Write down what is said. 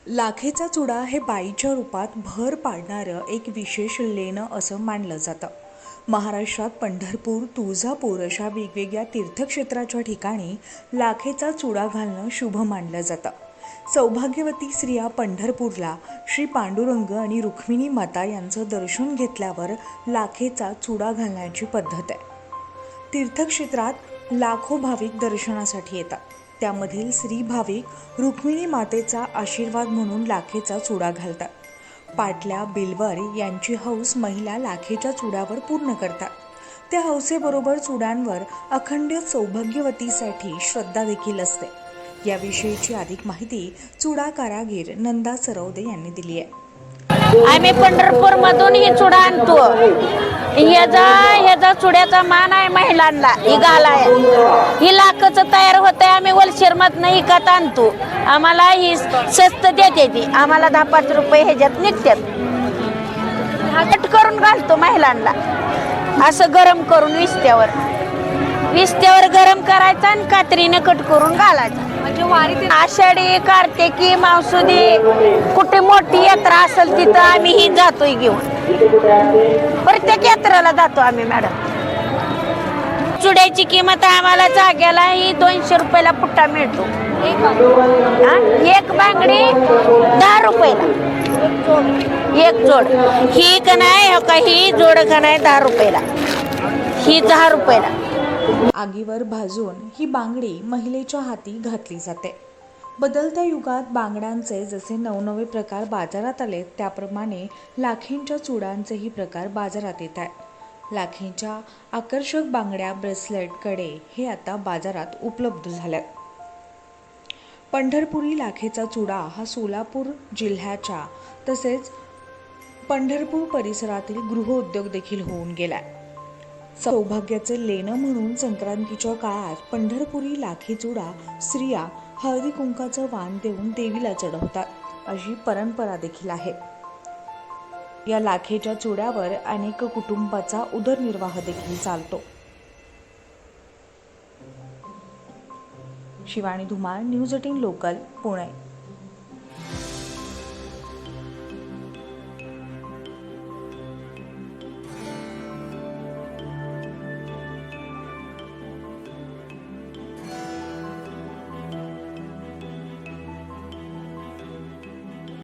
लाखेचा चुडा हे बाईच्या रूपात भर पाडणारं एक विशेष लेणं असं मानलं जातं. महाराष्ट्रात पंढरपूर, तुळजापूर अशा वेगवेगळ्या तीर्थक्षेत्राच्या ठिकाणी लाखेचा चुडा घालणं शुभ मानलं जातं. सौभाग्यवती स्त्रिया पंढरपूरला श्री पांडुरंग आणि रुक्मिणी माता यांचं दर्शन घेतल्यावर लाखेचा चुडा घालण्याची पद्धत आहे. तीर्थक्षेत्रात लाखो भाविक दर्शनासाठी येतात. त्यामधील स्त्री भाविक रुक्मिणी मातेचा आशीर्वाद म्हणून लाखेचा चुडा घालतात. पाटल्या, बिलवर यांची हौस महिला लाखेच्या चुड्यावर पूर्ण करतात. त्या हौसेबरोबर चुड्यांवर अखंड सौभाग्यवतीसाठी श्रद्धा देखील असते. याविषयीची अधिक माहिती चुडा कारागीर नंदा सरवदे यांनी दिली आहे. आम्ही पंढरपूर मधून ही चुडा आणतो. ह्याचा चुड्याचा मान आहे महिलांना. ही घालाय ही लाखचं तयार होत आहे. आम्ही वलशेर मधनं विकत आणतो. आम्हाला ही स्वस्त देते ती. आम्हाला 10-5 रुपये ह्याच्यात निघतात. कट करून घालतो महिलांना. असं गरम करून विस्त्यावर गरम करायचं आणि कात्रीने कट करून घालायचं. म्हणजे वारी आषाढी, कार्तिकी, मावसुदी कुठे मोठी यात्रा असेल तिथं आम्ही ही जातोय घेऊन. प्रत्येक यात्रेला जातो आम्ही मॅडम. चुड्याची किंमत आम्हाला जाग्याला ही 200 रुपयाला पुट्टा मिळतो. एक बांगडी 10 रुपयाला एक जोड. ही का नाही, ही जोड का नाही 10 रुपयाला, ही 10 रुपयाला. आगीवर भाजून ही बांगडी महिलेच्या हाती घातली जाते. बदलत्या युगात बांगड्यांचे जसे नवनवे प्रकार बाजारात आले, त्याप्रमाणे लाखेंच्या चुडांचेही प्रकार बाजारात येत आहेत. लाखेंच्या आकर्षक बांगड्या, ब्रेसलेट, कडे हे आता बाजारात उपलब्ध झाल्यात. पंढरपुरी लाखेचा चुडा हा सोलापूर जिल्ह्याच्या तसेच पंढरपूर परिसरातील गृहोद्योग देखील होऊन गेलाय. सौभाग्याचे लेणं म्हणून संक्रांतीच्या काळात पंढरपुरी लाखे चुडा स्त्रिया हळदी कुंकाचं वाण देऊन देवीला चढवतात, अशी परंपरा देखील आहे. या लाखेच्या चुड्यावर अनेक कुटुंबाचा उदरनिर्वाह देखील चालतो. Shivani Dhumal, news 18 local, Pune.